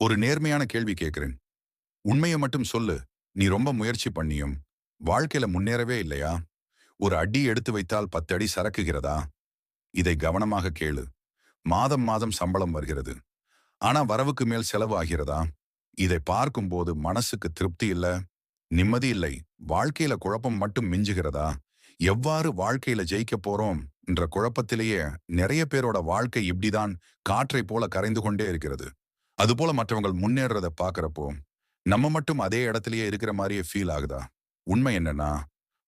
ஒரு நேர்மையான கேள்வி கேட்கிறேன். உண்மைய மட்டும் சொல்லு. நீ ரொம்ப முயற்சி பண்ணியும் வாழ்க்கையில முன்னேறவே இல்லையா? ஒரு அடி எடுத்து வைத்தால் 10 அடி சறுக்குகிறதா? இதை கவனமாக கேளு. மாதம் மாதம் சம்பளம் வருகிறது. ஆனா வரவுக்கு மேல் செலவு ஆகிறதா? இதை பார்க்கும்போது மனசுக்கு திருப்தி இல்ல, நிம்மதி இல்லை. வாழ்க்கையில குழப்பம் மட்டும் மிஞ்சுகிறதா? எவ்வாறு வாழ்க்கையில ஜெயிக்க போறோம் என்ற குழப்பத்திலேயே நிறைய பேரோட வாழ்க்கை இப்படிதான் காற்றை போல கரைந்து கொண்டே இருக்கிறது. அதுபோல மற்றவங்க முன்னேறத பார்க்கறப்போ நம்ம மட்டும் அதே இடத்திலேயே இருக்கிற மாதிரியே ஃபீல் ஆகுதா? உண்மை என்னன்னா,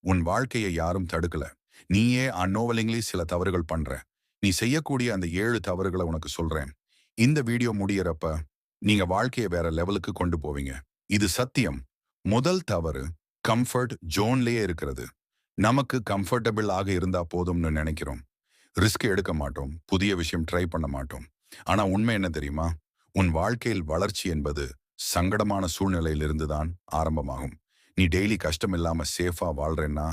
உன் வாழ்க்கையை யாரும் தடுக்கல. நீயே அன்னோவலிங்லி சில தவறுகள் பண்ற. நீ செய்யக்கூடிய அந்த 7 தவறுகள உனக்கு சொல்றேன். இந்த வீடியோ முடியறப்ப, நீங்க வாழ்க்கைய வேற லெவலுக்கு கொண்டு போவீங்க. இது சத்தியம். முதல் தவறு, கம்ஃபர்ட் ஜோன்லயே இருக்கிறது. நமக்கு கம்ஃபர்டபிள் ஆக இருந்தா போதும்னு நினைக்கிறோம். ரிஸ்க் எடுக்க மாட்டோம். புதிய விஷயம் ட்ரை பண்ண மாட்டோம். ஆனா உண்மை என்ன தெரியுமா? உன் வாழ்க்கையில் வளர்ச்சி என்பது சங்கடமான சூழ்நிலையிலிருந்து தான் ஆரம்பமாகும். நீ டெய்லி கஷ்டம் இல்லாம சேஃபா வாழ்றேன்னா,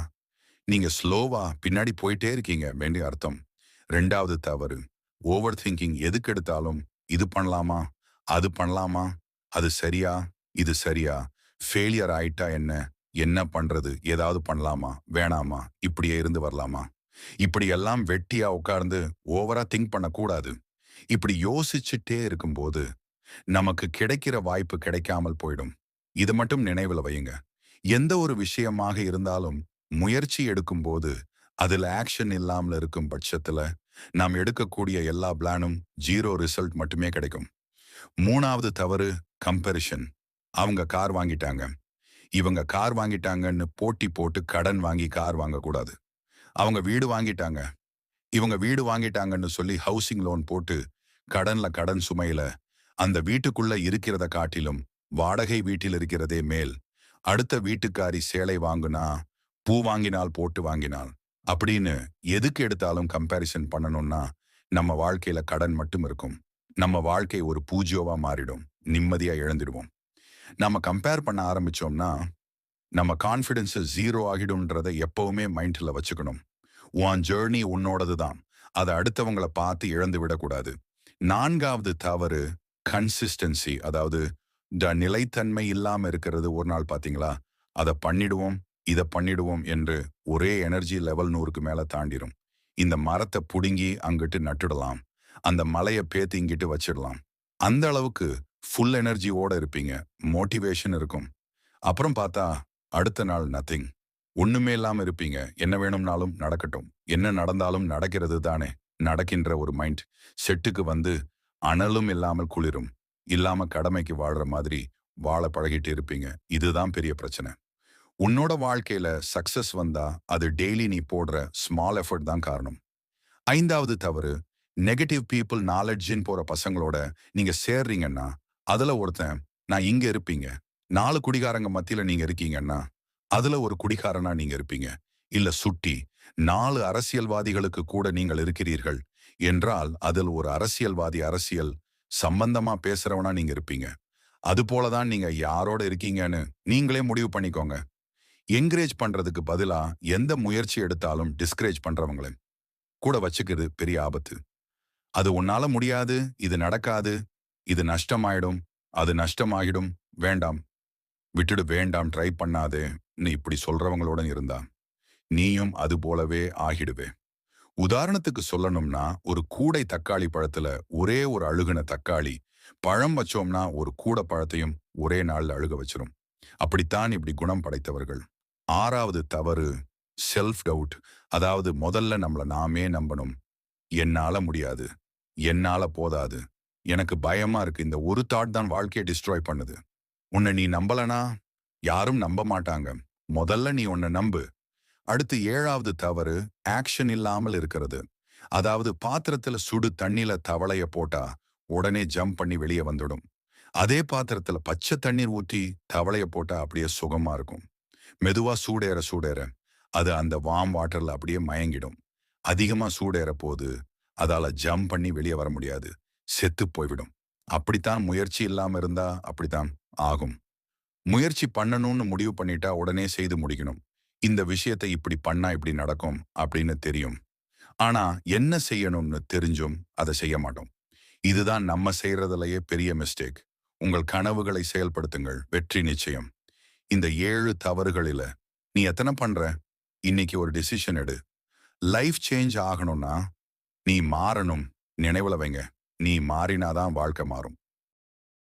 நீங்க ஸ்லோவா பின்னாடி போயிட்டே இருக்கீங்க வேண்டிய அர்த்தம். 2வது தவறு, ஓவர் திங்கிங். எதுக்கு எடுத்தாலும் இது பண்ணலாமா? அது பண்ணலாமா? அது சரியா? இது சரியா? ஃபெயிலியர் ஆயிட்டா என்ன? என்ன பண்றது? ஏதாவது பண்ணலாமா? வேணாமா? இப்படியே இருந்து வரலாமா? இப்படி எல்லாம் வெட்டியா உட்கார்ந்து ஓவரா திங்க் பண்ணக்கூடாது. இப்படி யோசிச்சுட்டே இருக்கும்போது நமக்கு கிடைக்கிற வாய்ப்பு கிடைக்காமல் போயிடும். இது மட்டும் நினைவுல வையுங்க. எந்த ஒரு விஷயமாக இருந்தாலும் முயற்சி எடுக்கும்போது அதுல ஆக்ஷன் இல்லாமல் இருக்கும் பட்சத்துல நாம் எடுக்கக்கூடிய எல்லா பிளானும் 0 ரிசல்ட் மட்டுமே கிடைக்கும். 3வது தவறு, கம்பேரிஷன். அவங்க கார் வாங்கிட்டாங்க, இவங்க கார் வாங்கிட்டாங்கன்னு போட்டி போட்டு கடன் வாங்கி கார் வாங்கக்கூடாது. அவங்க வீடு வாங்கிட்டாங்க, இவங்க வீடு வாங்கிட்டாங்கன்னு சொல்லி ஹவுசிங் லோன் போட்டு கடன்ல கடன் சுமையில அந்த வீட்டுக்குள்ள இருக்கிறத காட்டிலும் வாடகை வீட்டில் இருக்கிறதே மேல். அடுத்த வீட்டுக்காரி சேலை வாங்குனா பூ வாங்கினால் போட்டு வாங்கினாள் அப்படின்னு எதுக்கு எடுத்தாலும் கம்பேரிசன் பண்ணணும்னா நம்ம வாழ்க்கையில கடன் மட்டும் இருக்கும். நம்ம வாழ்க்கை ஒரு பூஜ்யோவா மாறிடும். நிம்மதியா இழந்துடுவோம். நம்ம கம்பேர் பண்ண ஆரம்பிச்சோம்னா நம்ம கான்ஃபிடன்ஸ் 0 ஆகிடும்ன்றதை எப்பவுமே மைண்ட்ல வச்சுக்கணும். உன் ஜேர்னி உன்னோடது தான். அதை அடுத்தவங்கள பார்த்து இழந்து விடக்கூடாது. 4வது தவறு, கன்சிஸ்டன்சி. அதாவது நிலைத்தன்மை இல்லாம இருக்கிறது. ஒரு நாள் பாத்தீங்களா, அதை பண்ணிடுவோம், இதை பண்ணிடுவோம் என்று ஒரே எனர்ஜி லெவல் 100க்கு மேல தாண்டிரும். இந்த மரத்தை புடுங்கி அங்கிட்டு நட்டுடலாம், அந்த மலையை பேத்து இங்கிட்டு வச்சிடலாம். அந்த அளவுக்கு ஃபுல் எனர்ஜியோட இருப்பீங்க, மோட்டிவேஷன் இருக்கும். அப்புறம் பார்த்தா அடுத்த நாள் நத்திங். ஒண்ணுமே இல்லாம இருப்பீங்க. என்ன வேணும்னாலும் நடக்கட்டும், என்ன நடந்தாலும் நடக்கிறது தானே நடக்கின்ற ஒரு மைண்ட் செட்டுக்கு வந்து அனலும் இல்லாமல் குளிரும் இல்லாம கடமைக்கு வாழ்ற மாதிரி வாழ பழகிட்டு இருப்பீங்க. இதுதான் பெரிய பிரச்சனை. உன்னோட வாழ்க்கையில சக்சஸ் வந்தா அது டெய்லி நீ போடுற ஸ்மால் எஃபர்ட் தான் காரணம். 5வது தவறு, நெகட்டிவ் பீப்புள். நாலெட்ஜின்னு போற பசங்களோட நீங்க சேர்றீங்கன்னா அதுல ஒருத்தன் நான் இங்க இருப்பீங்க. 4 குடிகாரங்க மத்தியில நீங்க இருக்கீங்கன்னா அதுல ஒரு குடிகாரனா நீங்க இருப்பீங்க. இல்ல சுட்டி 4 அரசியல்வாதிகளுக்கு கூட நீங்கள் இருக்கிறீர்கள் என்றால் அதில் ஒரு அரசியல்வாதி அரசியல் சம்பந்தமா பேசுறவனா நீங்க இருப்பீங்க. அது போலதான் நீங்க யாரோட இருக்கீங்கன்னு நீங்களே முடிவு பண்ணிக்கோங்க. என்கரேஜ் பண்றதுக்கு பதிலா எந்த முயற்சி எடுத்தாலும் டிஸ்கரேஜ் பண்றவங்களை கூட வச்சுக்கிறது பெரிய ஆபத்து. அது உன்னால முடியாது, இது நடக்காது, இது நஷ்டமாயிடும், அது நஷ்டமாகிடும், வேண்டாம், விட்டுடு, வேண்டாம், ட்ரை பண்ணாதே இப்படி சொல்றவங்களோட இருந்தா நீயும் அது போலவே ஆகிடுவே. உதாரணத்துக்கு சொல்லணும்னா, ஒரு கூடை தக்காளி பழத்துல ஒரே ஒரு அழுகுன தக்காளி பழம் வச்சோம்னா ஒரு கூட பழத்தையும் ஒரே நாள்ல அழுக வச்சிரும். அப்படித்தான் இப்படி குணம் படைத்தவர்கள். 6வது தவறு, செல்ஃப் டவுட். அதாவது முதல்ல நம்மள நாமே நம்பணும். என்னால முடியாது, என்னால போதாது, எனக்கு பயமா இருக்கு. இந்த ஒரு தாட் தான் வாழ்க்கையை டிஸ்ட்ராய் பண்ணுது. உன்னை நீ நம்பலனா யாரும் நம்ப மாட்டாங்க. முதல்ல நீ உன்னை நம்பு. அடுத்து 7வது தவறு, ஆக்ஷன் இல்லாமல் இருக்கிறது. அதாவது பாத்திரத்துல சுடு தண்ணில தவளைய போட்டா உடனே ஜம்ப் பண்ணி வெளியே வந்துடும். அதே பாத்திரத்துல பச்சை தண்ணீர் ஊற்றி தவளைய போட்டா அப்படியே சுகமா இருக்கும். மெதுவா சூடேற சூடேற அது அந்த வார்ம் வாட்டர்ல அப்படியே மயங்கிடும். அதிகமா சூடேற போது அதால ஜம்ப் பண்ணி வெளியே வர முடியாது, செத்து போய்விடும். அப்படித்தான் முயற்சி இல்லாம இருந்தா அப்படித்தான் ஆகும். முயற்சி பண்ணணும்னு முடிவு பண்ணிட்டா உடனே செய்து முடிக்கணும். இந்த விஷயத்தை இப்படி பண்ணா இப்படி நடக்கும் அப்படின்னு தெரியும். ஆனா என்ன செய்யணும்னு தெரிஞ்சும் அதை செய்ய மாட்டோம். இதுதான் நம்ம செய்யறதுலயே பெரிய மிஸ்டேக். உங்கள் கனவுகளை செயல்படுத்துங்கள். வெற்றி நிச்சயம். இந்த 7 தவறுகளில நீ எத்தனை பண்ற? இன்னைக்கு ஒரு டிசிஷன் எடு. லைஃப் சேஞ்ச் ஆகணும்னா நீ மாறணும். நினைவுல வைங்க. நீ மாறினாதான் வாழ்க்கை மாறும்.